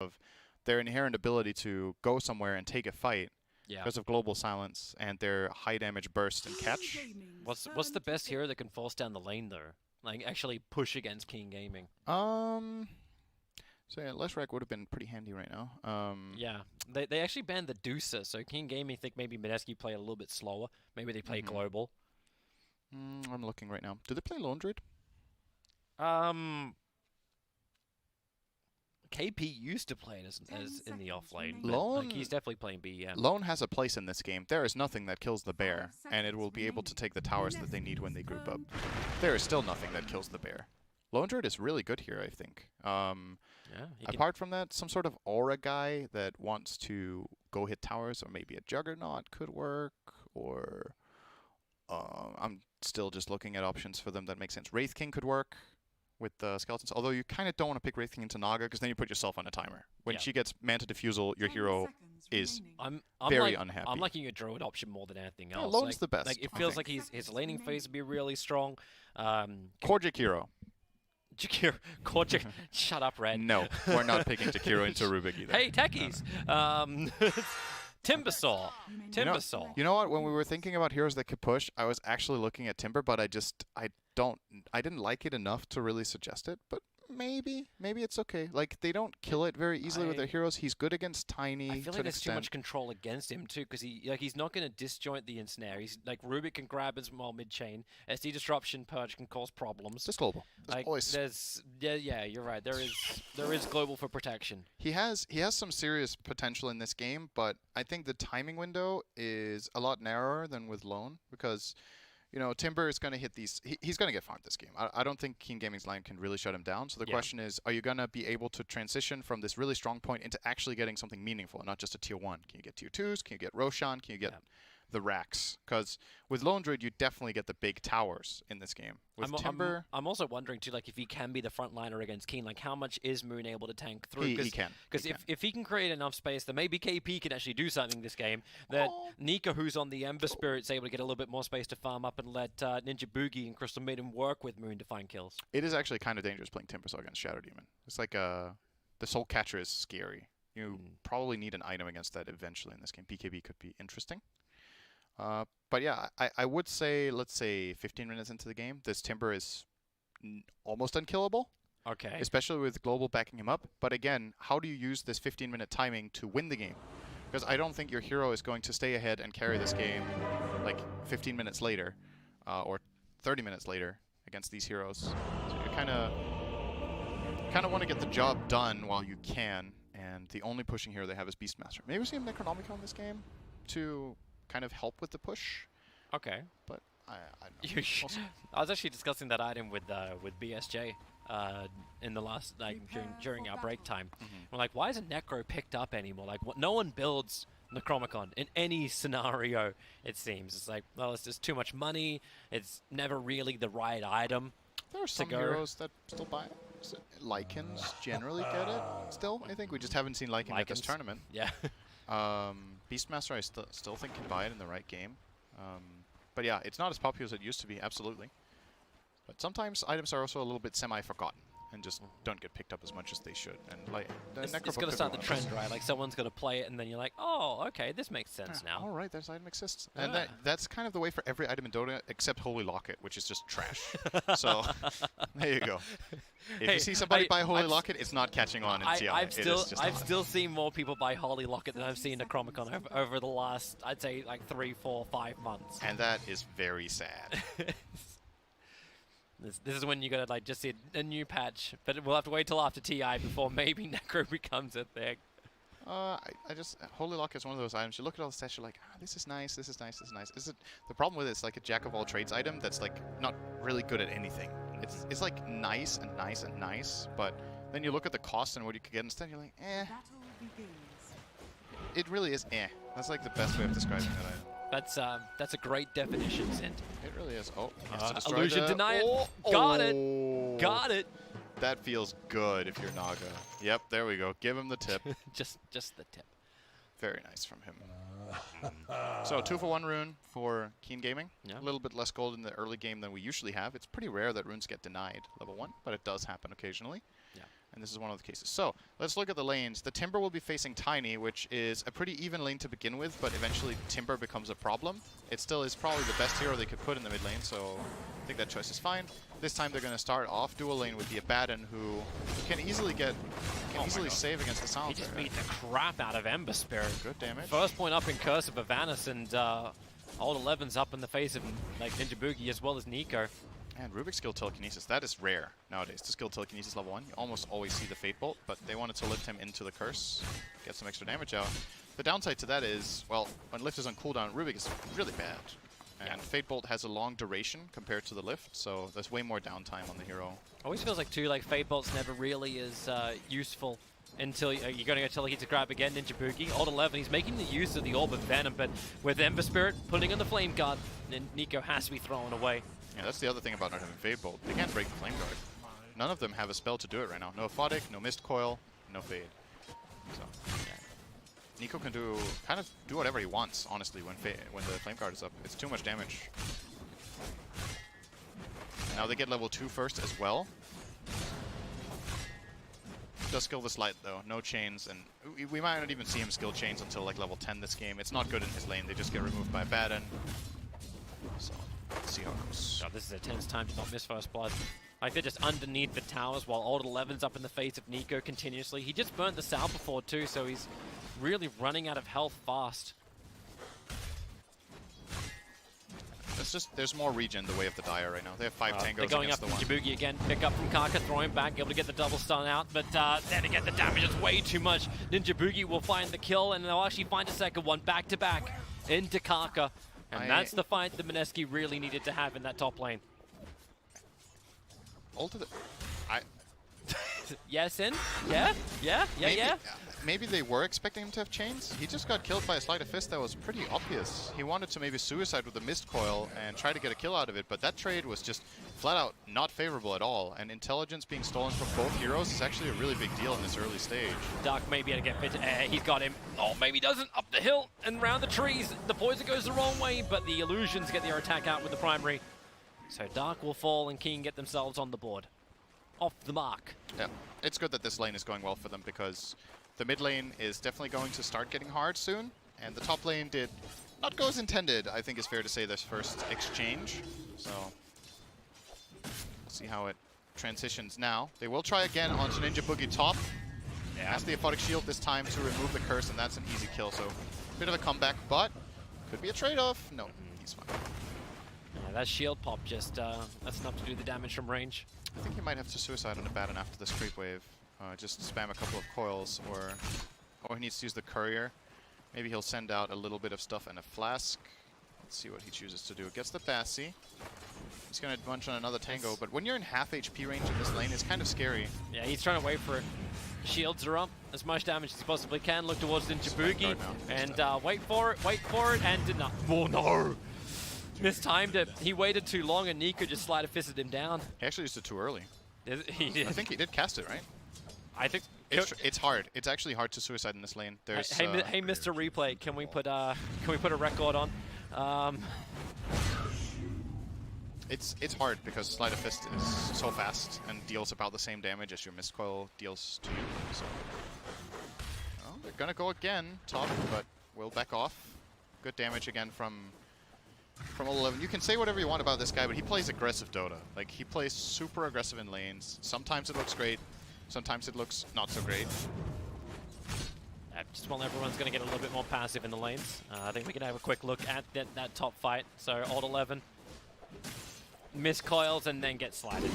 of their inherent ability to go somewhere and take a fight Yeah. because of global silence and their high damage burst and catch. What's the best hero that can force down the lane though? Like actually push against King Gaming. So yeah, Leshrac would have been pretty handy right now. Yeah, they actually banned the Deucer, so King Gaming think maybe MINESKI play a little bit slower. Maybe they play global. I'm looking right now. Do they play Lone Druid? KP used to play it as in the off lane, but Lone, like, he's definitely playing BEM. Lone has a place in this game. There is nothing that kills the bear, and it will be able to take the towers that they need when they group up. There is still nothing that kills the bear. Lone Druid is really good here, I think. Yeah, apart from that, some sort of aura guy that wants to go hit towers, or maybe a Juggernaut could work, or I'm still just looking at options for them that make sense. Wraith King could work with the skeletons, although you kind of don't want to pick Wraith King into Naga because then you put yourself on a timer. When she gets Manta Diffusal, your hero is very unhappy. I'm liking a Druid option more than anything else. Yeah, Lone's the best. Like it feels like his laning phase would be really strong. Kor'jik hero. Kor'jik, shut up, Red. No, we're not picking Jakiro into Rubik either. Hey, techies! Timbersaw. Timbersaw. You know what? When we were thinking about heroes that could push, I was actually looking at Timber, but I didn't like it enough to really suggest it. But maybe it's okay. Like they don't kill it very easily with their heroes. He's good against Tiny. I feel like there's too much control against him too, because he's not going to disjoint the ensnare. He's like Rubik can grab his while mid chain. SD disruption purge can cause problems. Just global. Yeah, you're right. There is global for protection. He has some serious potential in this game, but I think the timing window is a lot narrower than with Lone because. You know, Timber is going to hit these. He's going to get farmed this game. I don't think King Gaming's line can really shut him down. So the question is, are you going to be able to transition from this really strong point into actually getting something meaningful, not just a tier 1? Can you get tier 2s? Can you get Roshan? Can you get the racks? Because with Lone Druid, you definitely get the big towers in this game. With Timber... I'm also wondering, too, like if he can be the frontliner against Keen, like how much is Moon able to tank through? He can. Because if he can create enough space, then maybe KP can actually do something this game. That Nika, who's on the Ember Spirit, is able to get a little bit more space to farm up and let Ninja Boogie and Crystal Maiden work with Moon to find kills. It is actually kind of dangerous playing Timbersaw against Shadow Demon. It's like the Soul Catcher is scary. You probably need an item against that eventually in this game. BKB could be interesting. But yeah, I would say, let's say 15 minutes into the game, this Timber is almost unkillable. Okay. Especially with global backing him up. But again, how do you use this 15-minute timing to win the game? Because I don't think your hero is going to stay ahead and carry this game like 15 minutes later or 30 minutes later against these heroes. So you kind of want to get the job done while you can. And the only pushing hero they have is Beastmaster. Maybe we see a Necronomicon in this game to kind of help with the push. Okay. But I don't know. I was actually discussing that item with BSJ in the last during our break time. We're like, why isn't Necro picked up anymore? Like, no one builds Necromicon in any scenario. It seems it's like, well, it's just too much money. It's never really the right item. There are some heroes that still buy it. Lycans generally get it. Still, I think we just haven't seen Lycan at this tournament. Yeah. Beastmaster, I still think can buy it in the right game. But yeah, it's not as popular as it used to be, absolutely. But sometimes items are also a little bit semi-forgotten and just don't get picked up as much as they should. And like, it's going to start the trend, right? Like someone's going to play it, and then you're like, oh, okay, this makes sense now. All right, there's item exists, and that's kind of the way for every item in Dota except Holy Locket, which is just trash. So there you go. If you see somebody buy Holy Locket, it's not catching on in CI. I've still seen more people buy Holy Locket than I've seen Necromicon over the last, I'd say, like 3, 4, 5 months. And that is very sad. This is when you gotta like just see a new patch, but we'll have to wait till after TI before maybe Necro becomes a thing. Holy Lock is one of those items. You look at all the stats, you're like, this is nice, this is nice, this is nice. The problem with it's like a jack of all trades item that's like not really good at anything. It's like nice and nice and nice, but then you look at the cost and what you could get instead, you're like, eh. It really is eh. That's like the best way of describing that item. That's a great definition, Zint. It really is. Oh, illusion deny it. Got it. Got it. That feels good if you're Naga. Yep, there we go. Give him the tip. just the tip. Very nice from him. So 2 for 1 rune for Keen Gaming. Yeah. A little bit less gold in the early game than we usually have. It's pretty rare that runes get denied level 1, but it does happen occasionally. Yeah. and this is one of the cases. So let's look at the lanes. The Timber will be facing Tiny, which is a pretty even lane to begin with, but eventually Timber becomes a problem. It still is probably the best hero they could put in the mid lane, so I think that choice is fine. This time they're going to start off dual lane with the Abaddon, who can easily save against the He Silencer. just beat the crap out of Ember Spirit. Good damage. First point up in Curse of Avanis, and Old 11's up in the face of like Ninja Boogie as well as Nico. And Rubik's skill telekinesis, that is rare nowadays. To skill telekinesis level 1, you almost always see the Fate Bolt, but they wanted to lift him into the curse, get some extra damage out. The downside to that is, well, when lift is on cooldown, Rubik is really bad. And Fate Bolt has a long duration compared to the lift, so there's way more downtime on the hero. Always feels like too, like Fate Bolt's never really is useful until you're going to go telekinesis grab again, Ninja Boogie. Old 11, he's making the use of the Orb of Venom, but with Ember Spirit putting on the Flame Guard, then Nico has to be thrown away. Yeah, that's the other thing about not having Fade Bolt. They can't break the Flame Guard. None of them have a spell to do it right now. No Aphotic, no Mist Coil, no Fade. So, yeah. Nico can do whatever he wants, honestly, when the Flame Guard is up. It's too much damage. Now they get level 2 first as well. Does skill the Slight though, no chains, and we might not even see him skill chains until like level 10 this game. It's not good in his lane, they just get removed by Abaddon. So, let's see how it goes. God, this is a tense time to not miss first blood. Like they're just underneath the towers while Old 11's up in the face of Nico continuously. He just burnt the Sal before too, so he's really running out of health fast. There's more regen in the way of the Dire right now. They have 5 tangos They're going against up the one. Jabugi again, pick up from Kaka, throw him back, able to get the double stun out, but then again the damage is way too much. Ninja Boogie will find the kill, and they'll actually find a second one back to back into Kaka. And that's the fight that MINESKI really needed to have in that top lane. Yes, in? Yeah? Maybe they were expecting him to have chains. He just got killed by a Sleight of Fist that was pretty obvious. He wanted to maybe suicide with the Mist Coil and try to get a kill out of it, but that trade was just flat out not favorable at all. And intelligence being stolen from both heroes is actually a really big deal in this early stage. Dark may be able to get fit. He's got him. Oh, maybe he doesn't. Up the hill and round the trees. The poison goes the wrong way, but the illusions get their attack out with the primary. So Dark will fall and King get themselves on the board. Off the mark. Yeah, it's good that this lane is going well for them because the mid lane is definitely going to start getting hard soon, and the top lane did not go as intended, I think is fair to say, this first exchange. So, we'll see how it transitions now. They will try again onto Ninja Boogie top. Has the Aphotic Shield this time to remove the curse, and that's an easy kill, so bit of a comeback, but could be a trade-off. No, he's fine. Yeah, that shield pop just, that's enough to do the damage from range. I think he might have to suicide on Abaddon after this creep wave. Just spam a couple of coils, or he needs to use the courier. Maybe he'll send out a little bit of stuff and a flask. Let's see what he chooses to do. Gets the Bassi. He's going to bunch on another Tango, but when you're in half HP range in this lane, it's kind of scary. Yeah, he's trying to wait for it. Shields are up, as much damage as he possibly can. Look towards Ninja Boogie, and wait for it, and did not. Oh no! Mistimed it. He waited too long, and Nico just Sleight of Fisted him down. He actually used it too early. He did. I think he did cast it, right? I think it's hard. It's actually hard to suicide in this lane. There's hey, Mr. Replay, can we put a record on? It's hard because Sleight of Fist is so fast and deals about the same damage as your Mist Coil deals to you. So, well, they're gonna go again top, but we'll back off. Good damage again from 11. You can say whatever you want about this guy, but he plays aggressive Dota. Like, he plays super aggressive in lanes. Sometimes it looks great, sometimes it looks not so great. Just while everyone's going to get a little bit more passive in the lanes, I think we can have a quick look at that top fight. So, Old 11 miss coils and then get slided.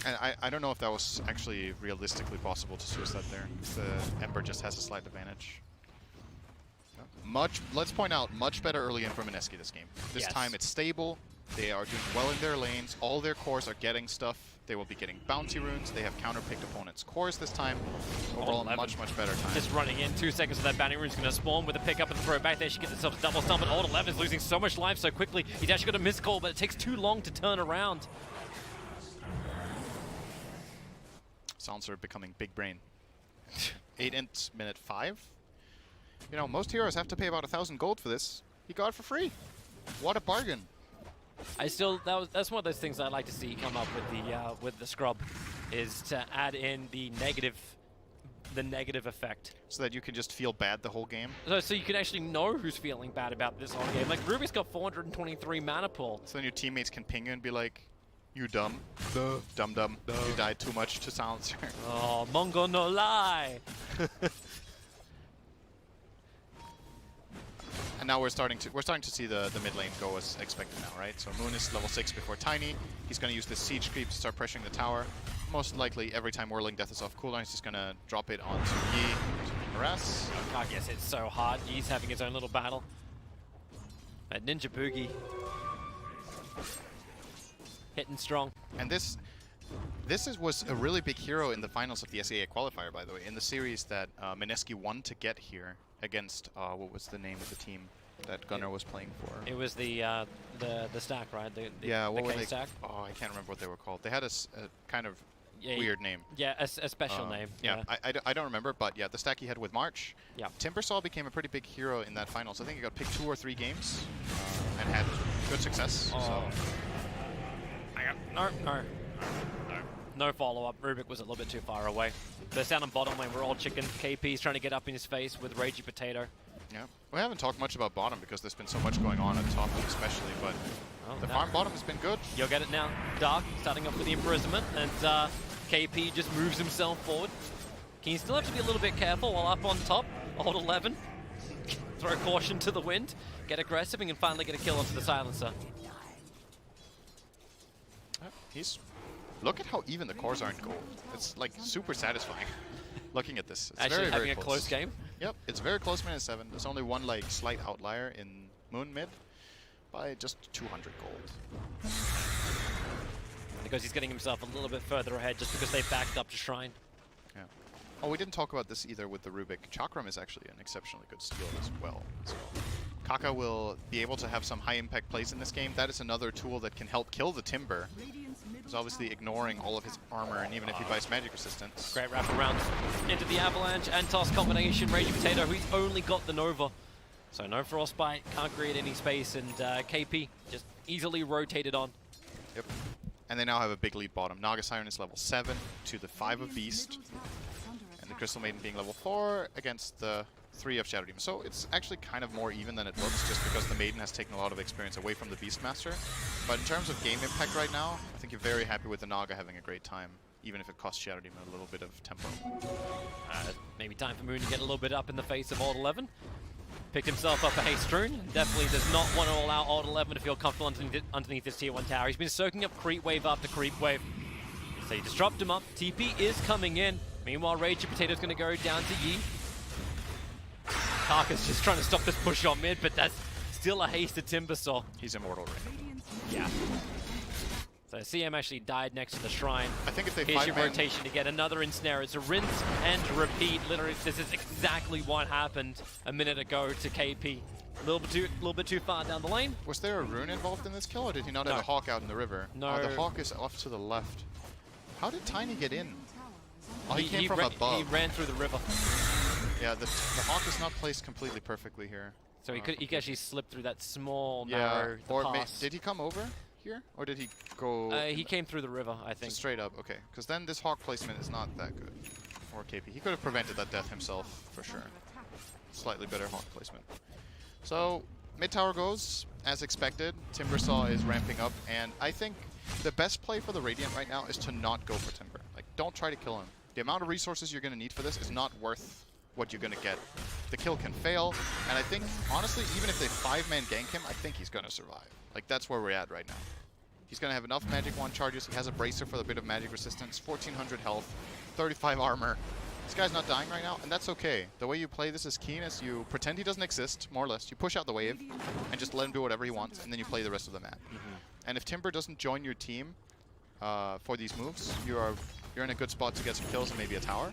And I don't know if that was actually realistically possible to suicide there. The Ember just has a slight advantage. Let's point out, much better early in from MINESKI this game. This time it's stable, they are doing well in their lanes, all their cores are getting stuff, they will be getting bounty runes, they have counter-picked opponents' cores this time. Overall, much better time. Just running in, 2 seconds of that bounty rune's going to spawn with a pick up and throw back there. She gets herself a double stomp, and Old 11 is losing so much life so quickly. He's actually got a missed call, but it takes too long to turn around. Silencer becoming big brain. 8 int minute 5. You know, most heroes have to pay about 1,000 gold for this. He got it for free. What a bargain. That's one of those things I like to see come up with the scrub. is to add in the negative effect. So that you can just feel bad the whole game. So you can actually know who's feeling bad about this whole game. Like, Ruby's got 423 mana pool. So then your teammates can ping you and be like, you dumb. Duh. Dumb. Duh. You died too much to Silencer. Oh, Mongo no lie. And now we're starting to see the mid lane go as expected now, right? So Moon is level 6 before Tiny. He's going to use this siege creep to start pressuring the tower. Most likely, every time Whirling Death is off cooldown, he's just going to drop it onto Yi to harass. I guess it's so hard. Yi's having his own little battle. Ninja Boogie hitting strong. And this was a really big hero in the finals of the SEA qualifier, by the way, in the series that MINESKI won to get here against what was the name of the team that Gunnar was playing for? It was the stack, right? Yeah, what the were K they? stack. Oh, I can't remember what they were called. They had a kind of weird name. Yeah, a special name. Yeah, I don't remember, but yeah, the stack he had with March. Yeah. Timbersaw became a pretty big hero in that finals. I think he got picked 2 or 3 games and had good success. Oh. So. No follow-up. Rubik was a little bit too far away. They're down on bottom lane. We're all chicken. KP's trying to get up in his face with Ragey Potato. Yeah, we haven't talked much about bottom because there's been so much going on at top especially, but the farm bottom has been good. You'll get it now. Dark starting off with the imprisonment, and KP just moves himself forward. He still have to be a little bit careful while up on top. Hold 11. Throw caution to the wind. Get aggressive and can finally get a kill onto the silencer. Look at how even the cores are in gold. It's like super satisfying looking at this. It's Actually very, having very a close game. Yep, it's very close, -7. There's only one like slight outlier in Moon mid by just 200 gold. Because he's getting himself a little bit further ahead just because they backed up to Shrine. Yeah. Oh, we didn't talk about this either with the Rubik. Chakram is actually an exceptionally good steal as well. So Kaka will be able to have some high impact plays in this game. That is another tool that can help kill the Timber. He's obviously ignoring all of his armor, and even if he buys magic resistance. Great wraparound into the Avalanche and Toss combination. Ragey Potato, who's only got the Nova. So no Frostbite, can't create any space, and KP just easily rotated on. Yep. And they now have a big lead bottom. Naga Siren is level 7 to the 5 of Beast. And the Crystal Maiden being level 4 against the 3 of Shadow Demon. So it's actually kind of more even than it looks, just because the Maiden has taken a lot of experience away from the Beastmaster. But in terms of game impact right now, I think you're very happy with the Naga having a great time, even if it costs Shadow Demon a little bit of tempo. Maybe time for Moon to get a little bit up in the face of Alt 11. Picked himself up a Haste Rune. Definitely does not want to allow Alt 11 to feel comfortable underneath this tier 1 tower. He's been soaking up creep wave after creep wave. So you just dropped him up. TP is coming in. Meanwhile, Ragey Potato's going to go down to Yi. Karka's just trying to stop this push on mid, but that's still a haste to Timbersaw. He's immortal right now. Yeah. So CM actually died next to the Shrine. I think if they Here's your five-man rotation to get another ensnare. It's a rinse and repeat. Literally, this is exactly what happened a minute ago to KP. A little bit too far down the lane. Was there a rune involved in this kill, or did he not have a Hawk out in the river? No. Oh, the Hawk is off to the left. How did Tiny get in? Oh, he came from above. He ran through the river. Yeah, the Hawk is not placed completely perfectly here. So he could actually slip through that small, narrow pass. Did he come over here, or did he go? He came through the river, I think. Just straight up, okay. Because then this Hawk placement is not that good for KP. He could have prevented that death himself, for sure. Slightly better Hawk placement. So, mid tower goes as expected. Timbersaw is ramping up, and I think the best play for the Radiant right now is to not go for Timber. Like, don't try to kill him. The amount of resources you're going to need for this is not worth what you're going to get. The kill can fail, and I think, honestly, even if they 5-man gank him, I think he's going to survive. Like, that's where we're at right now. He's going to have enough magic wand charges. He has a bracer for a bit of magic resistance, 1400 health, 35 armor. This guy's not dying right now, and that's okay. The way you play this is Keen is you pretend he doesn't exist, more or less. You push out the wave and just let him do whatever he wants, and then you play the rest of the map. And if Timber doesn't join your team for these moves, you're in a good spot to get some kills and maybe a tower.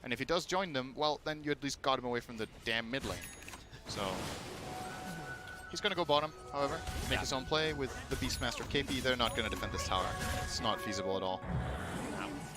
And if he does join them, well, then you at least got him away from the damn mid lane. So he's going to go bottom, however, make his own play with the Beastmaster KP. They're not going to defend this tower. It's not feasible at all.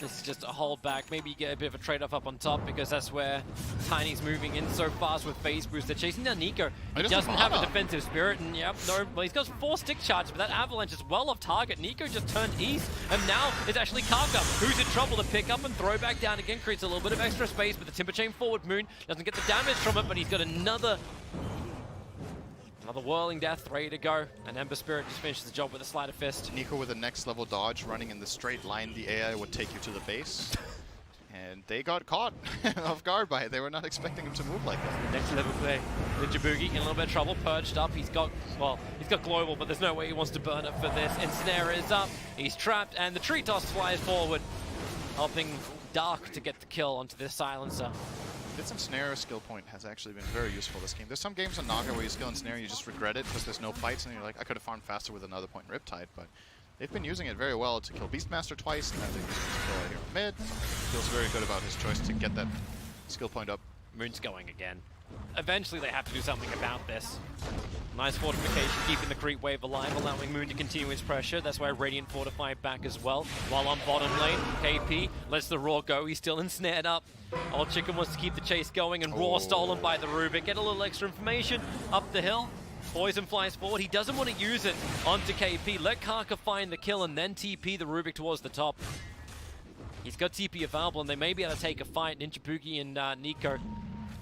This is just a hold back. Maybe you get a bit of a trade-off up on top because that's where Tiny's moving in so fast with phase boost. They're chasing down Nico. He doesn't have a defensive spirit, and yep, no, well, he's got 4 stick charges, but that avalanche is well off target. Nico just turned east, and now it's actually Kafka who's in trouble to pick up and throw back down again. Creates a little bit of extra space, but the Timber Chain forward. Moon doesn't get the damage from it, but he's got another whirling death ready to go, and Ember Spirit just finishes the job with a sleight of fist. Nico with a next level dodge running in the straight line the AI would take you to the base. And they got caught off guard by it. They were not expecting him to move like that. Next level play. Ninja Boogie in a little bit of trouble, purged up. He's got global, but there's no way he wants to burn it for this. Ensnare is up, he's trapped, and the tree toss flies forward, helping Dark to get the kill onto this silencer. This Ensnare skill point has actually been very useful this game. There's some games on Naga where you skill Ensnare and you just regret it because there's no fights and you're like, I could have farmed faster with another point in Riptide, but they've been using it very well to kill Beastmaster twice, and then they used it to kill a hero mid. Feels very good about his choice to get that skill point up. Moon's going again. Eventually they have to do something about this. Nice fortification, keeping the creep wave alive, allowing Moon to continue his pressure. That's why Radiant fortified back as well. While on bottom lane, KP lets the Raw go. He's still ensnared up. Old Chicken wants to keep the chase going, and Raw stolen by the Rubik. Get a little extra information up the hill. Poison flies forward. He doesn't want to use it onto KP. Let Karka find the kill and then TP the Rubik towards the top. He's got TP available, and they may be able to take a fight. Ninja Boogie and Nico.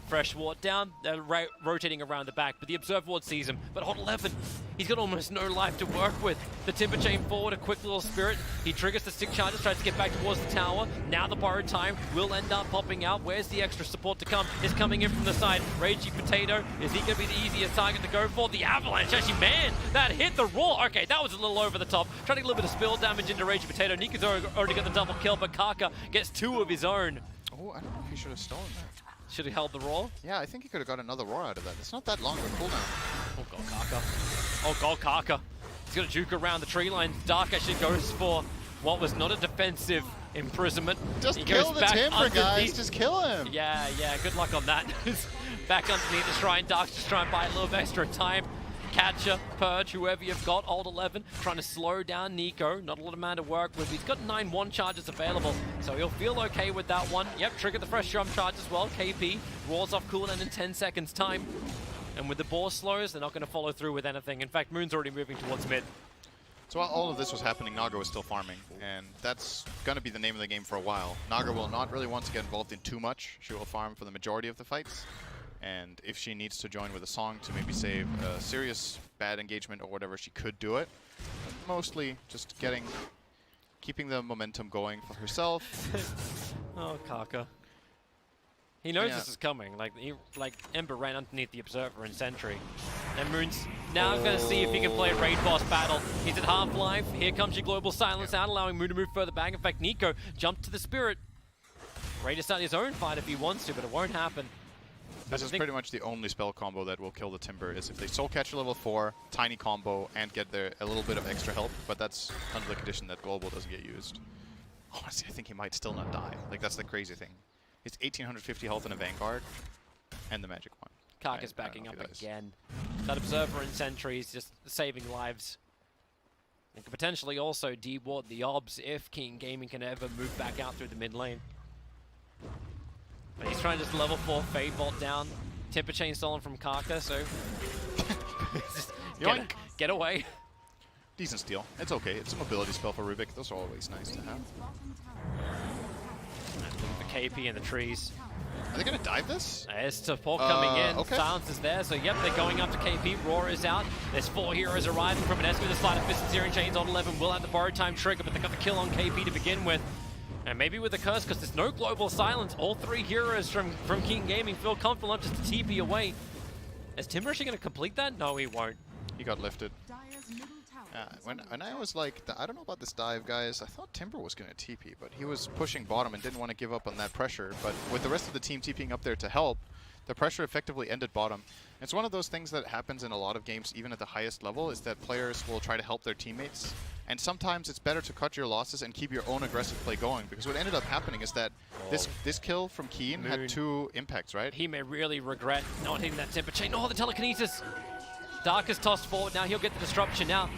Fresh ward down, they're rotating around the back, but the Observe ward sees him. But Hot 11, he's got almost no life to work with. The Timber Chain forward, a quick little spirit. He triggers the stick charges, tries to get back towards the tower. Now the borrowed time will end up popping out. Where's the extra support to come? It's coming in from the side. Ragey Potato, is he going to be the easiest target to go for? The Avalanche, actually, man, that hit the Raw. Okay, that was a little over the top. Trying to get a little bit of spill damage into Ragey Potato. Nico's already got the double kill, but Karka gets 2 of his own. Oh, I don't know if he should have stolen that. Should have held the Raw? Yeah, I think he could have got another Roar out of that. It's not that long of a cooldown. Oh god, Karka. Oh god, Karka. He's got to juke around the tree line. Dark actually goes for what was not a defensive imprisonment. Just he kill goes the back Timber, guys. Just kill him. Yeah, good luck on that. Back underneath the shrine. Dark's just trying to buy a little bit extra time. Catcher, Purge, whoever you've got, Old 11, trying to slow down Nico. Not a lot of man to work with. He's got 9 1 charges available, so he'll feel okay with that one. Yep, trigger the fresh jump charge as well. KP roars off cooldown in 10 seconds time. And with the boar slows, they're not going to follow through with anything. In fact, Moon's already moving towards mid. So while all of this was happening, Naga was still farming, and that's going to be the name of the game for a while. Naga will not really want to get involved in too much. She will farm for the majority of the fights. And if she needs to join with a song to maybe save a serious bad engagement or whatever, she could do it. But mostly just keeping the momentum going for herself. Oh, Karka. He knows this is coming. Like Ember ran underneath the Observer and Sentry. And Moon's now going to see if he can play Raid Boss Battle. He's at half-life. Here comes your Global Silence out, allowing Moon to move further back. In fact, Nico jumped to the Spirit. Ready to start his own fight if he wants to, but it won't happen. This is pretty much the only spell combo that will kill the Timber, is if they Soul Catch level 4, tiny combo, and get a little bit of extra help, but that's under the condition that Global doesn't get used. Honestly, I think he might still not die. Like, that's the crazy thing. It's 1850 health in a Vanguard, and the Magic one. Karka's backing up again. That Observer and Sentry is just saving lives. And could potentially also deward the Obs if King Gaming can ever move back out through the mid lane. But he's trying to just level 4 Fade Bolt down. Timber Chain stolen from Karka, so get away. Decent steal. It's okay. It's a mobility spell for Rubik. Those are always nice to have. The KP in the trees. Are they going to dive this? There's support coming in. Okay. Silence is there, so yep, they're going up to KP. Roar is out. There's 4 heroes arriving from MINESKI with a sleight of fist and Searing Chains on 11. Will have the borrowed time trigger, but they got the kill on KP to begin with. And maybe with the curse, because there's no Global Silence, all 3 heroes from King Gaming feel comfortable enough just to TP away. Is Timber actually going to complete that? No, he won't. He got lifted. When I was like, I don't know about this dive, guys. I thought Timber was going to TP, but he was pushing bottom and didn't want to give up on that pressure. But with the rest of the team TPing up there to help, the pressure effectively ended bottom. It's one of those things that happens in a lot of games, even at the highest level, is that players will try to help their teammates. And sometimes it's better to cut your losses and keep your own aggressive play going, because what ended up happening is that this kill from Keen had 2 impacts, right? He may really regret not hitting that Timber Chain. Oh, the telekinesis! Dark is tossed forward. Now he'll get the disruption. Now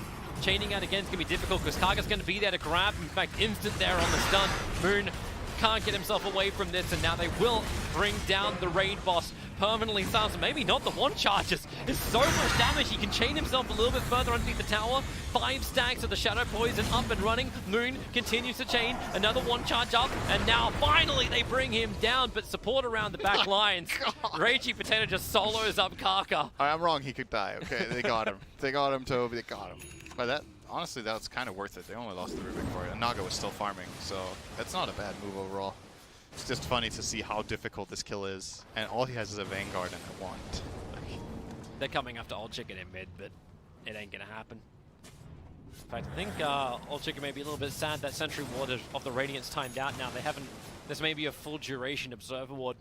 Chaining out again is going to be difficult because Kaga's going to be there to grab. In fact, instant there on the stun. Moon can't get himself away from this, and now they will bring down the raid boss. Permanently silenced, maybe not the one charges. There's so much damage, he can chain himself a little bit further underneath the tower. 5 stacks of the Shadow Poison up and running. Moon continues to chain, another one charge up, and now finally they bring him down, but support around the back lines. Ragey Potato just solos up Kaka. I'm wrong, he could die, okay? They got him. They got him, Toby, they got him. But that, honestly, that's kind of worth it. They only lost the Rubik for it, and Naga was still farming, so that's not a bad move overall. It's just funny to see how difficult this kill is, and all he has is a Vanguard and a Wand. They're coming after Old Chicken in mid, but it ain't gonna happen. In fact, I think Old Chicken may be a little bit sad that Sentry Ward of the Radiant's timed out now. They haven't, there's maybe a full duration Observer Ward.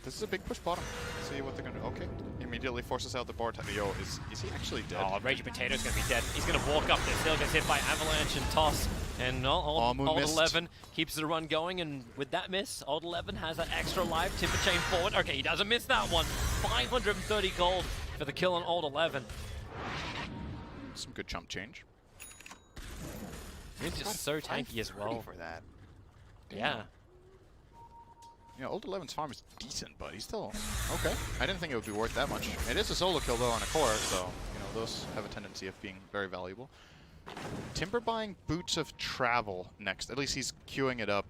This is a big push bottom. See what they're gonna do. Okay. Immediately forces out the board. Yo, is he actually dead? Oh, Ragey Potato's gonna be dead. He's gonna walk up this hill, gets hit by Avalanche and Toss. And Old 11 keeps the run going, and with that miss, Old 11 has that extra life. Timber chain forward. Okay, he doesn't miss that one. 530 gold for the kill on Old 11. Some good chump change. He's just so tanky as well. For that. Yeah. You know, Old 11's farm is decent, but he's still okay. I didn't think it would be worth that much. It is a solo kill though on a core, so you know those have a tendency of being very valuable. Timber buying Boots of Travel next. At least he's queuing it up.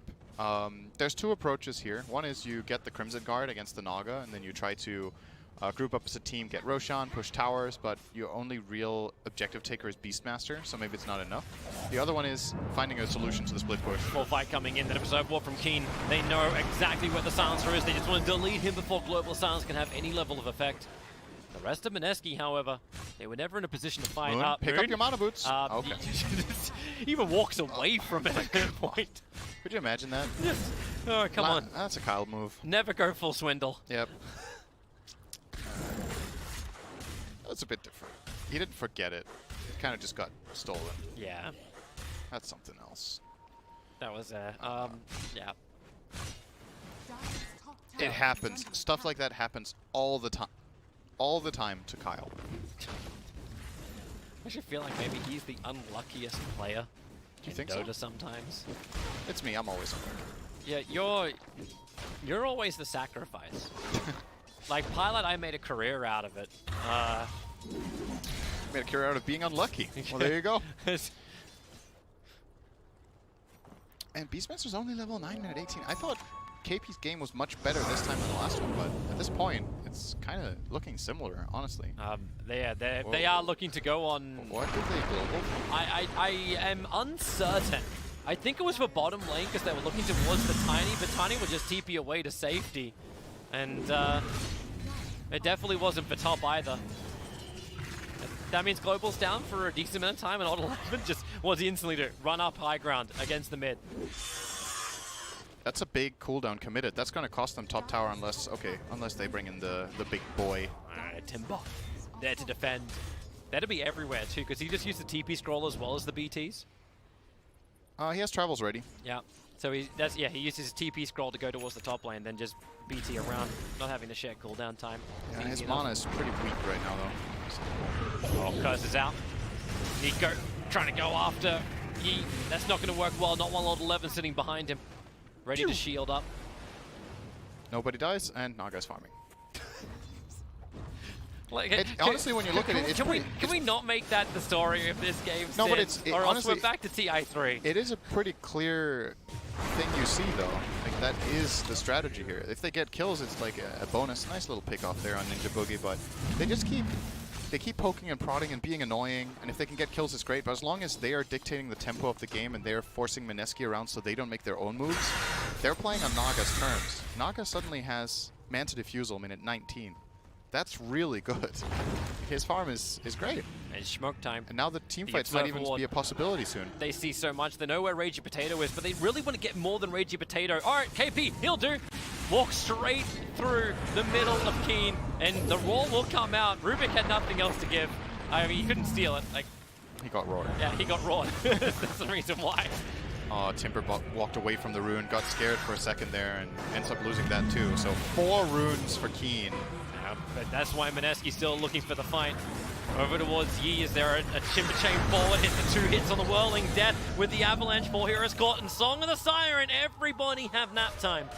There's 2 approaches here. One is you get the Crimson Guard against the Naga, and then you try to group up as a team, get Roshan, push towers, but your only real objective taker is Beastmaster, so maybe it's not enough. The other one is finding a solution to the split push. Full fight coming in, that Observer Ward from Keen. They know exactly where the Silencer is. They just want to delete him before Global Silence can have any level of effect. The rest of MINESKI, however, they were never in a position to fight. Moon, pick up your mana boots. Okay. He even walks away from it at that point. Could you imagine that? Yes. Oh, come on. That's a Kyle move. Never go full swindle. Yep. That's a bit different. He didn't forget it. It kind of just got stolen. Yeah. That's something else. That was, yeah. It happens. Stuff like that happens all the time. All the time to Kyle. I should feel like maybe he's the unluckiest player. Do you think Dota so? sometimes. It's me. I'm always unlucky. Yeah, you're always the sacrifice. Like Pilot, I made a career out of it. Made a career out of being unlucky. Well, there you go. And Beastmaster's only level 9 minute 18. I thought KP's game was much better this time than the last one, but at this point, it's kind of looking similar, honestly. They are looking to go on. What did they global? I am uncertain. I think it was for bottom lane because they were looking towards the Tiny, but Tiny would just TP away to safety. And it definitely wasn't for top either. That means Global's down for a decent amount of time, and Odd 11 just was instantly to run up high ground against the mid. That's a big cooldown committed. That's going to cost them top tower unless they bring in the big boy. Alright, Timber there to defend. That'll be everywhere too, because he just used the TP scroll as well as the BTs. He has travels ready. Yeah. So he uses his TP scroll to go towards the top lane, then just BT around, not having to share cooldown time. Yeah, his mana is pretty weak right now, though. Oh, Curse is out. Nico trying to go after Yi. That's not going to work well. Not while Old 11 sitting behind him, ready to shield up. Nobody dies, and Naga's farming. Like, honestly, when you look at it, can we not make that the story of this game? No, but or else honestly, we're back to TI3. It is a pretty clear thing you see, though. Like, that is the strategy here. If they get kills, it's like a bonus. Nice little pick off there on Ninja Boogie, but they just keep poking and prodding and being annoying, and if they can get kills, it's great, but as long as they are dictating the tempo of the game and they're forcing MINESKI around so they don't make their own moves, they're playing on Naga's terms. Naga suddenly has Manta Diffusal minute 19. That's really good. His farm is great. And smoke time. And now the teamfights might even be a possibility soon. They see so much. They know where Ragey Potato is, but they really want to get more than Ragey Potato. All right, KP, he'll do. Walk straight through the middle of Keen, and the roll will come out. Rubik had nothing else to give. I mean, he couldn't steal it. Like, he got roared. Yeah, he got roared. That's the reason why. Timber walked away from the rune, got scared for a second there, and ends up losing that too. So 4 runes for Keen. Yeah, but that's why MINESKI still looking for the fight. Over towards Yi, is there a Timber Chain forward, hit the 2 hits on the Whirling Death with the Avalanche. 4 heroes caught, and Song of the Siren, everybody have nap time.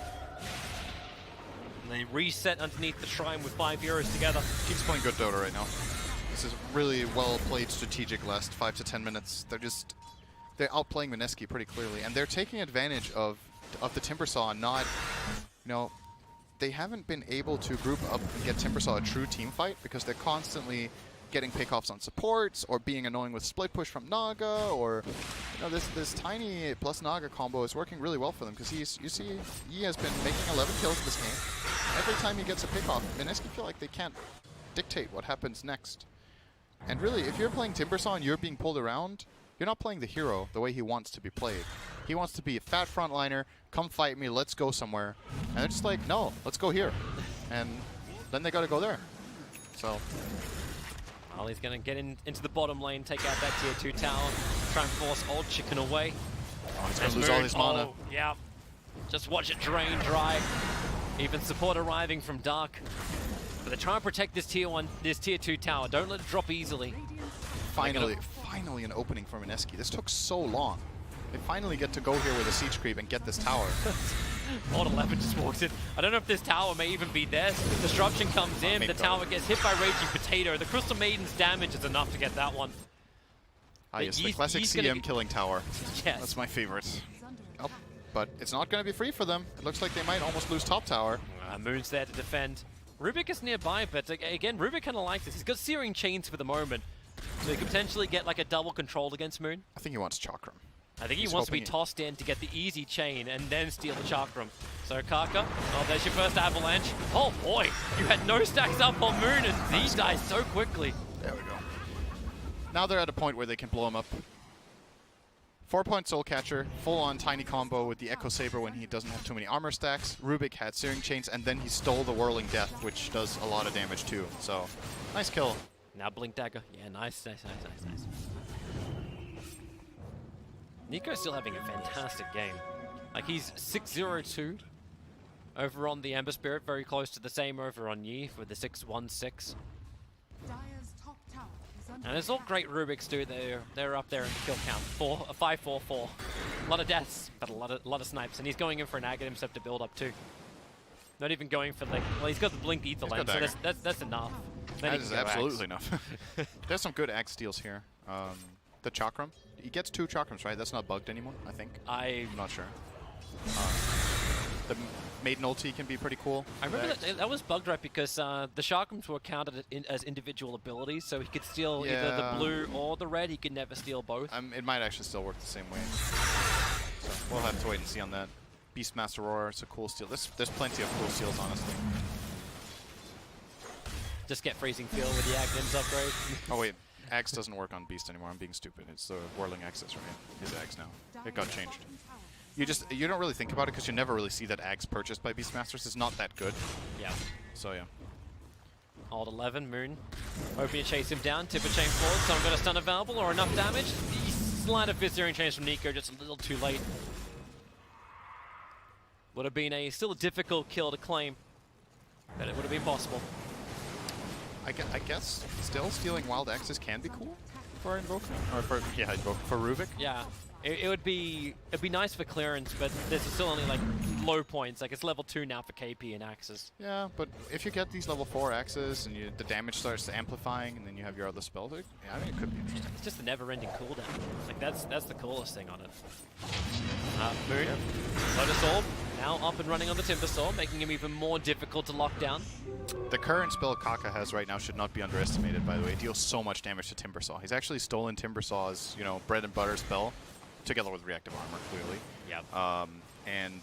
And they reset underneath the shrine with 5 heroes together. Keen's playing good Dota right now. This is really well played strategic last 5 to 10 minutes. They're outplaying MINESKI pretty clearly, and they're taking advantage of the Timbersaw. Not, they haven't been able to group up and get Timbersaw a true team fight because they're constantly getting pickoffs on supports or being annoying with split push from Naga, or this tiny plus Naga combo is working really well for them because you see he has been making 11 kills this game. Every time he gets a pickoff, MINESKI feel like they can't dictate what happens next. And really, if you're playing Timbersaw and you're being pulled around, you're not playing the hero the way he wants to be played. He wants to be a fat frontliner, come fight me, let's go somewhere. And they're just like, no, let's go here. And then they gotta go there. So Well, he's going to get into the bottom lane, take out that tier 2 tower, try and force Old Chicken away. Oh, he's going to lose all his mana. Oh, yeah. Just watch it drain dry. Even support arriving from Dark. But they're trying to protect this tier 2 tower. Don't let it drop easily. Finally an opening for MINESKI. This took so long. They finally get to go here with a siege creep and get this tower. Old 11 just walks in. I don't know if this tower may even be theirs. Disruption comes in, the tower gets hit by Raging Potato. The Crystal Maiden's damage is enough to get that one. Ah, yes, the classic CM killing tower. Yes. That's my favorite. Oh, but it's not going to be free for them. It looks like they might almost lose top tower. Moon's there to defend. Rubik is nearby, but again, Rubik kind of likes this. He's got Searing Chains for the moment, so he could potentially get like a double control against Moon. I think he wants Chakram. I think he wants to be tossed in to get the easy chain and then steal the Chakram. So Kaka, oh, there's your first Avalanche. Oh boy, you had no stacks up on Moon and he dies so quickly. There we go. Now they're at a point where they can blow him up. 4-point Soul Catcher, full-on tiny combo with the Echo Saber when he doesn't have too many armor stacks. Rubik had Searing Chains, and then he stole the Whirling Death, which does a lot of damage too. So, nice kill. Now Blink Dagger. Yeah, nice. Nico's still having a fantastic game. Like, he's 6-0-2 over on the Ember Spirit, very close to the same over on Yi with the 6-1-6. And it's all great Rubiks do. They're up there in kill count. 5-4-4. A lot of deaths, but a lot of snipes. And he's going in for an Agate himself to build up too. Not even going for like, well, he's got the Blink Ether Lane, so that's enough. Then that is absolutely enough. There's some good axe steals here. The Chakram. He gets 2 Chakrams, right? That's not bugged anymore, I think. I'm not sure. The Maiden ulti can be pretty cool. I remember that was bugged, right? Because the Chakrams were counted as individual abilities, so he could steal either the blue or the red. He could never steal both. It might actually still work the same way. So we'll have to wait and see on that. Beastmaster Roar, it's a cool steal. There's plenty of cool steals, honestly. Just get Freezing Field with the Aghanim's upgrade. Oh wait, Axe doesn't work on Beast anymore. I'm being stupid. It's the Whirling Axis, right? His Axe now. It got changed. You don't really think about it because you never really see that Axe purchased by Beastmasters. It's not that good. Yeah. So yeah. Hold 11, Moon. Hoping to chase him down. Tipper Chain forward. Someone got a stun available or enough damage. The slight of his Searing Chains from Nico, just a little too late. Would have been still a difficult kill to claim, but it would have been possible. I guess still stealing Wild Axes can be cool for Invoker, or for Rubik. Yeah, it'd be nice for clearance, but there's still only like low points. Like it's level 2 now for KP and Axes. Yeah, but if you get these level 4 Axes and the damage starts amplifying, and then you have your other spells, yeah, I mean it could be interesting. It's just a never-ending cooldown. Like that's the coolest thing on it. Moon, Lotus Orb, now up and running on the Timbersaw, making him even more difficult to lock down. The current spell Kaka has right now should not be underestimated, by the way. It deals so much damage to Timbersaw. He's actually stolen Timbersaw's, bread and butter spell, together with reactive armor, clearly. Yeah. And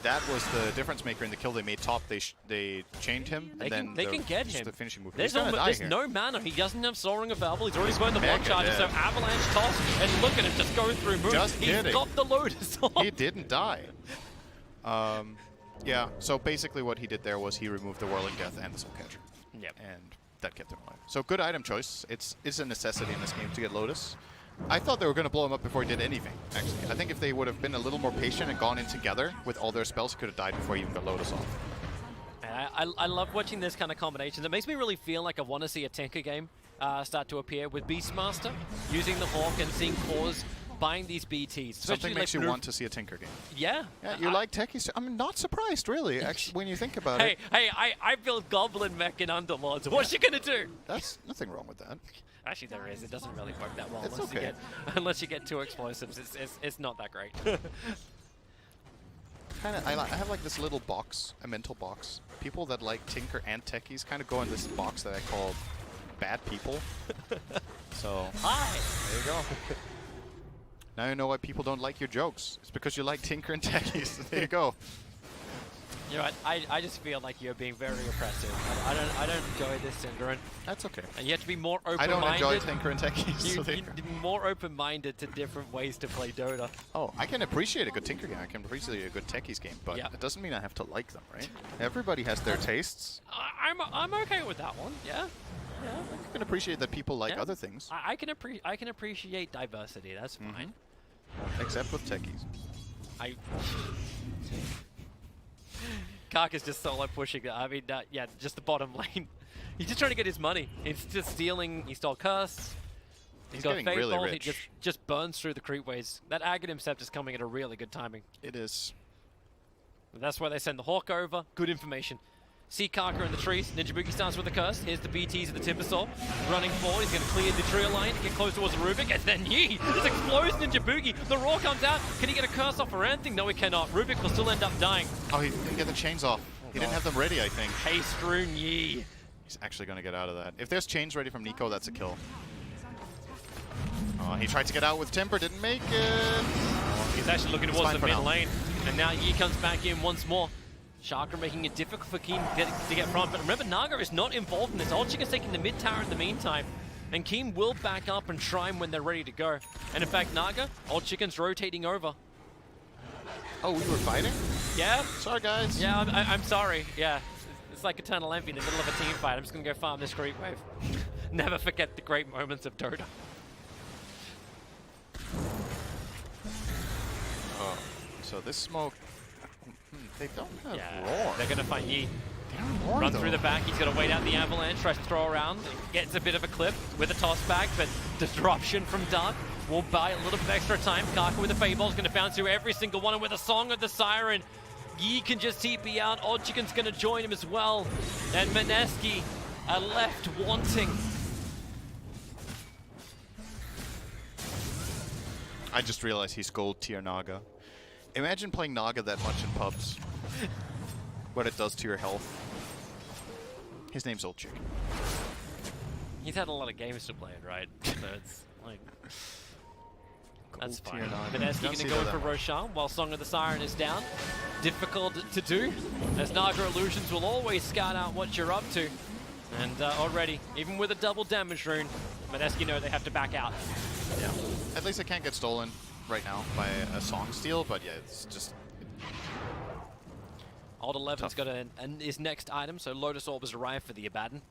that was the difference maker in the kill they made top. They chained him, they and can get him. The finishing move. There's no mana. He doesn't have Soaring available. He's already going the block charges, so dead. Avalanche toss, and look at him just go through moves. He's got the Lotus on. He didn't die. Yeah, so basically what he did there was he removed the Whirling Death and the Soul Catcher. Yep. And that kept him alive. So good item choice. It's a necessity in this game to get Lotus. I thought they were going to blow him up before he did anything, actually. I think if they would have been a little more patient and gone in together with all their spells, he could have died before he even got Lotus off. I love watching this kind of combinations. It makes me really feel like I want to see a Tinker game start to appear with Beastmaster, using the Hawk and seeing cores buying these BTs. Something makes you want to see a Tinker game. Yeah. Yeah, you like techies. I'm not surprised, really, actually, when you think about it. Hey, I built Goblin Mech in Underlords. What's you gonna do? That's nothing wrong with that. Actually, there is. It doesn't really work that well It's unless, okay. unless you get 2 explosives. It's not that great. I have like this little box, a mental box. People that like Tinker and techies kind of go in this box that I call bad people. So, Hi. there you go. Now you know why people don't like your jokes. It's because you like Tinker and techies. There you go. You know what? I just feel like you're being very oppressive. I don't enjoy this, Syndrome. That's okay. And you have to be more open-minded. I don't enjoy Tinker and techies. You so be more open-minded to different ways to play Dota. Oh, I can appreciate a good Tinker game. I can appreciate a good techies game, but Yeah. it doesn't mean I have to like them, right? Everybody has their tastes. I'm okay with that one. Yeah. Yeah. I can appreciate that people like Yeah. other things, I can appreciate diversity. That's fine. except with techies. Kark is just solo pushing. I mean, yeah, just the bottom lane. He's just trying to get his money. He's just stealing. He stole Curse. He's got getting Fate really Bolt. rich. He just burns through the creep waves. That Aghanim Scepter is coming at a really good timing. It is. That's why they send the Hawk over. Good information. See Karka in the trees. Ninjabuki starts with the Curse. Here's the BTs of the Timbersaw. Running forward, he's going to clear the trio line, get close towards Rubik, and then Yi just explodes Ninjabuki. The Roar comes out. Can he get a Curse off or anything? No, he cannot. Rubik will still end up dying. Oh, he didn't get the chains off. He didn't have them ready, I think. Haste Rune Yi. He's actually going to get out of that. If there's chains ready from Nico, that's a kill. Oh, he tried to get out with Timber, didn't make it. He's actually looking It's towards fine the for mid now. lane. And now Yi comes back in once more. Shaka making it difficult for Keem to get front. But remember, Naga is not involved in this. Old Chicken's taking the mid tower in the meantime. And Keem will back up and try him when they're ready to go. And in fact, Naga, Old Chicken's rotating over. Oh, we were fighting? Yeah? Sorry, guys. Yeah, I'm sorry. Yeah. It's like Eternal Envy in the middle of a team fight. I'm just going to go farm this creep wave. Never forget the great moments of Dota. Oh, so this smoke... They don't have Yeah, roar. they're going to find Yi. They don't roar, Run though. through the back, he's got to wait out the avalanche, tries to throw around, gets a bit of a clip with a toss back, but disruption from Dark will buy a little bit of extra time. Karka with the Fable is going to bounce through every single one, and with a Song of the Siren, Yi can just TP out. Odd Chicken's going to join him as well, and MINESKI are left wanting. I just realized he's gold tier Naga. Imagine playing Naga that much in pubs. What it does to your health. His name's Old Chicken. He's had a lot of games to play it, right? So it's like... That's Gold fine. tier Naga. MINESKI going to go in for Roshan while Song of the Siren is down. Difficult to do, as Naga Illusions will always scout out what you're up to. And already, even with a double damage rune, MINESKI know they have to back out. Yeah. At least it can't get stolen right now by a song steal, but yeah, it's just... Old 11's Tough. got his next item, so Lotus Orb has arrived for the Abaddon.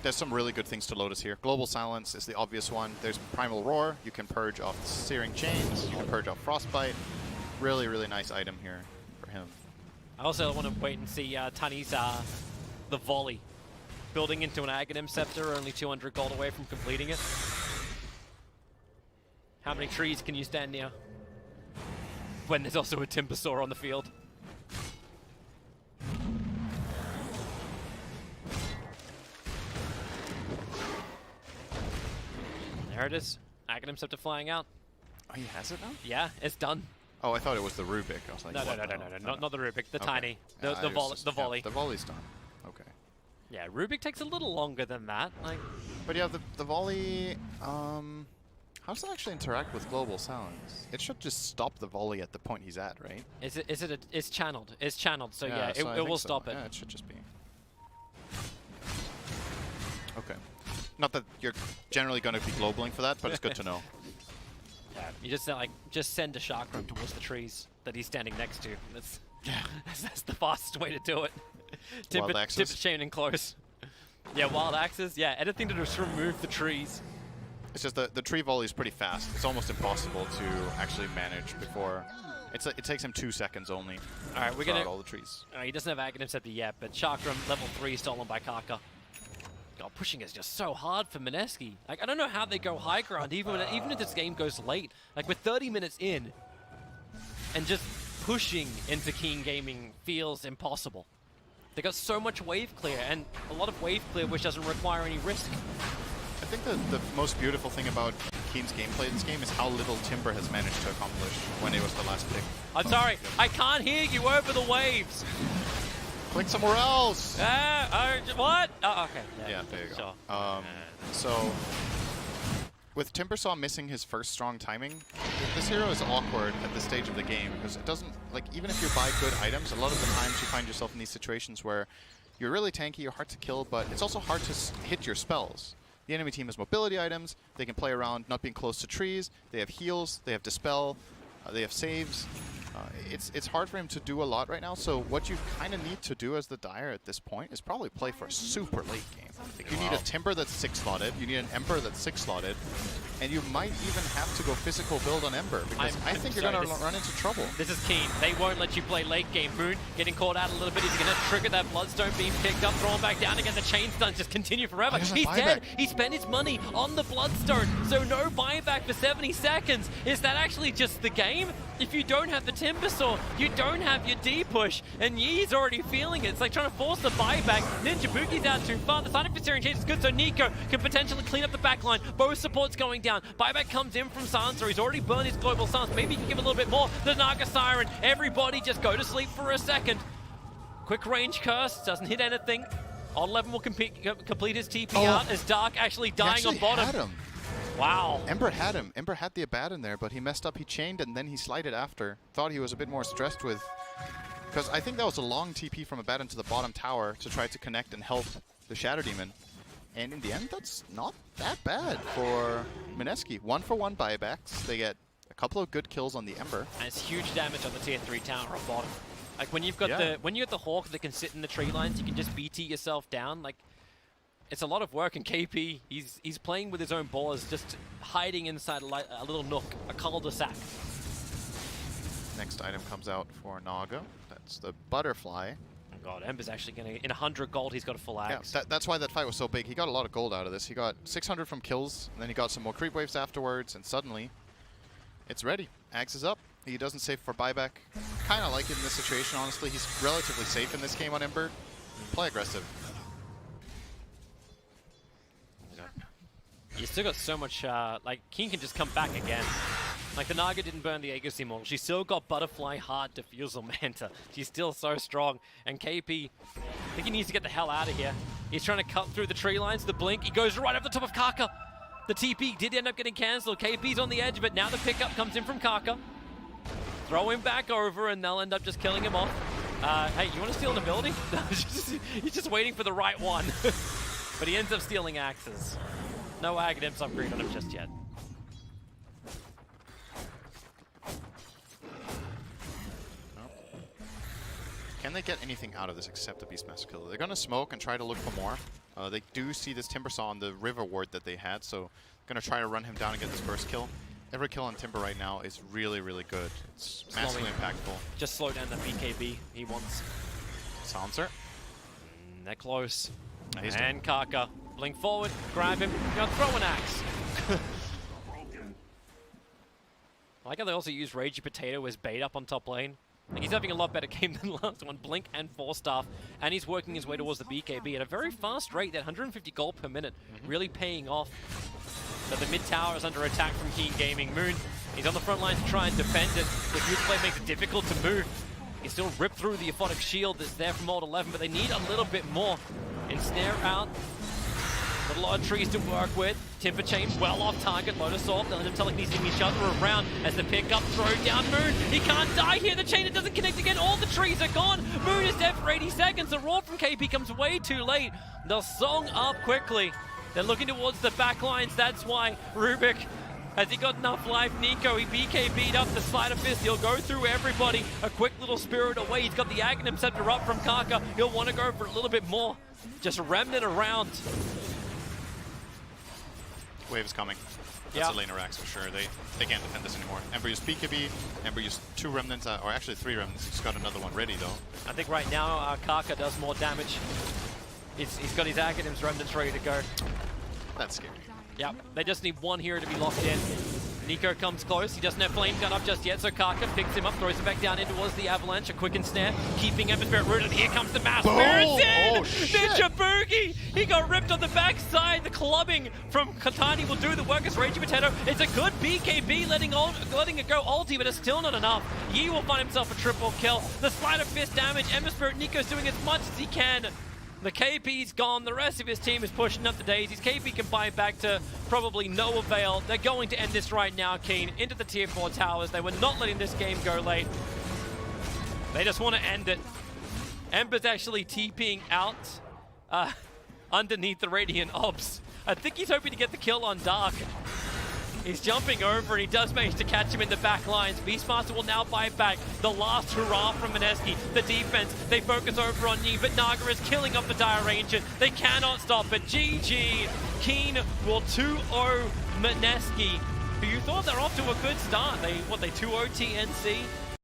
There's some really good things to Lotus here. Global Silence is the obvious one. There's Primal Roar. You can purge off Searing Chains. You can purge off Frostbite. Really, really nice item here for him. I also want to wait and see Tunny's the volley. Building into an Aghanim Scepter, only 200 gold away from completing it. How many trees can you stand near? When there's also a Timbersaw on the field. There it is. Aghanim Scepter flying out. Oh, he has it now? Yeah, it's done. Oh, I thought it was the Rubik. I was like, No, what? not the Rubik, the Okay. tiny, Yeah, the I was just- the volley. Yeah, the volley's done. Okay. Yeah, Rubik takes a little longer than that. Like, But yeah, the volley, how does that actually interact with Global Silence? It should just stop the volley at the point he's at, right? it's channeled. It's channeled, so yeah, so I it think will so. stop it. Yeah, it should just be. Okay. Not that you're generally going to be globaling for that, but it's good to know. Yeah, you just send a chakram towards the trees that he's standing next to. That's that's the fastest way to do it. Wild axes. Tip chaining close. Yeah, wild axes. Yeah, anything to just remove the trees. It's just the tree volley is pretty fast. It's almost impossible to actually manage before. It takes him 2 seconds only. All right, we're to gonna all the trees. He doesn't have Aghanim Scepter yet, but Chakram level 3 stolen by Kaka. God, pushing is just so hard for MINESKI. Like, I don't know how they go high ground, even if this game goes late. Like, we're 30 minutes in, and just pushing into Keen Gaming feels impossible. They got so much wave clear, and a lot of wave clear which doesn't require any risk. I think the most beautiful thing about Keen's gameplay in this game is how little Timber has managed to accomplish when it was the last pick. I'm sorry, I can't hear you over the waves. Click somewhere else! What? Oh, okay. Yeah, there you go. Sure. So, with Timbersaw missing his first strong timing, this hero is awkward at this stage of the game because it doesn't, like, even if you buy good items, a lot of the times you find yourself in these situations where you're really tanky, you're hard to kill, but it's also hard to hit your spells. The enemy team has mobility items, they can play around not being close to trees, they have heals, they have dispel, they have saves. It's hard for him to do a lot right now, so what you kind of need to do as the Dire at this point is probably play for a super late game. Like, you need a Timber that's 6-slotted, you need an Ember that's 6-slotted, and you might even have to go physical build on Ember, because I think you're going to run into trouble. This is Keen. They won't let you play late game. Moon getting caught out a little bit. He's going to trigger that Bloodstone being picked up, thrown back down again. The chain stuns just continue forever. He's dead. He spent his money on the Bloodstone, so no buyback for 70 seconds. Is that actually just the game? If you don't have the Timbersaw, you don't have your D-push, and Yee's already feeling it. It's like trying to force the buyback. Ninja Buki's out too far. The sign of Viserion Chase is good, so Nico can potentially clean up the backline. Both supports going down. Buyback comes in from Sansa. He's already burned his global stance. Maybe he can give a little bit more. The Naga Siren. Everybody just go to sleep for a second. Quick range curse. Doesn't hit anything. On 11 will complete his TP out as Dark actually dying on bottom. Had him. Wow. Ember had him. Ember had the Abaddon there, but he messed up. He chained and then he slided after. Thought he was a bit more stressed with... Because I think that was a long TP from Abaddon to the bottom tower to try to connect and help the Shadow Demon. And in the end, that's not that bad for MINESKI. 1-for-1 buybacks. They get a couple of good kills on the Ember. And it's huge damage on the tier 3 tower on bottom. Like when you've got the Hawk that can sit in the tree lines, you can just BT yourself down. Like, it's a lot of work, and KP, he's playing with his own balls, just hiding inside a little nook, a cul-de-sac. Next item comes out for Naga. That's the Butterfly. Oh god, Ember's actually going to... In 100 gold, he's got a full axe. Yeah, that's why that fight was so big. He got a lot of gold out of this. He got 600 from kills, and then he got some more creep waves afterwards, and suddenly, it's ready. Axe is up. He doesn't save for buyback. Kind of like it in this situation, honestly. He's relatively safe in this game on Ember. Play aggressive. You still got so much, like, King can just come back again. Like, the Naga didn't burn the Aegis Immortal. She's still got Butterfly Heart Diffusal Manta. She's still so strong. And KP, I think he needs to get the hell out of here. He's trying to cut through the tree lines, the blink. He goes right over the top of Kaka. The TP did end up getting cancelled. KP's on the edge, but now the pickup comes in from Kaka. Throw him back over, and they'll end up just killing him off. Hey, you want to steal an ability? He's just waiting for the right one. But he ends up stealing axes. No Aghanims upgrade on him just yet. Can they get anything out of this except the Beastmaster kill? They're going to smoke and try to look for more. They do see this Timbersaw on the river ward that they had, so going to try to run him down and get this first kill. Every kill on Timber right now is really, really good. It's massively impactful. Just slow down the BKB he wants. Silencer. They're close. He's and Kaka. Blink forward, grab him, throw an axe. I like how they also use Ragey Potato as bait up on top lane. Like, he's having a lot better game than the last one. Blink and 4-staff, and he's working his way towards the BKB at a very fast rate. That 150 gold per minute, really paying off. So the mid tower is under attack from Keen Gaming. Moon, he's on the front line to try and defend it. The good play makes it difficult to move. He still rip through the Aphotic Shield that's there from Alt 11, but they need a little bit more. Ensnare out. Got a lot of trees to work with. Timber Chain well off target. Lotus Orb. They'll end up telekineting each other around as the pickup throw down Moon. He can't die here. The chain, it doesn't connect again. All the trees are gone. Moon is dead for 80 seconds. The roar from KP comes way too late. They'll song up quickly. They're looking towards the back lines. That's why Rubik, has he got enough life? Nico, he BKB'd up the Slider Fist. He'll go through everybody. A quick little spirit away. He's got the Aghanim Scepter up from Kaka. He'll want to go for a little bit more. Just remnant around. Wave is coming. That's Yeah. a laner axe for sure. They can't defend this anymore. Ember used BKB. Ember used 2 remnants, or actually 3 remnants. He's got another one ready though. I think right now Kaka does more damage. He's got his Aghanims remnants ready to go. That's scary. Yeah, they just need one hero to be locked in. Nico comes close. He doesn't have Flame Gun up just yet, so Kaka picks him up, throws him back down in towards the Avalanche. A quick snare, keeping Ember Spirit rooted. Here comes the Mass Spirit's in! Oh, shit. Ninja Boogie! He got ripped on the backside. The clubbing from Katani will do the work as Raging Potato. It's a good BKB, letting it go ulti, but it's still not enough. Yi will find himself a triple kill. The Sleight of Fist damage. Ember Spirit Nico's doing as much as he can. The KP's gone, the rest of his team is pushing up the daisies. KP can buy back to probably no avail. They're going to end this right now, Keen, into the tier 4 towers. They were not letting this game go late. They just want to end it. Ember's actually TPing out underneath the Radiant Ops. I think he's hoping to get the kill on Dark. He's jumping over and he does manage to catch him in the back lines. Beastmaster will now buy back the last hurrah from MINESKI. The defense, they focus over on Yi, but Naga is killing off the Dire Ancient. They cannot stop it. GG. Keen will 2-0 MINESKI, who you thought they're off to a good start. They 2-0 TNC.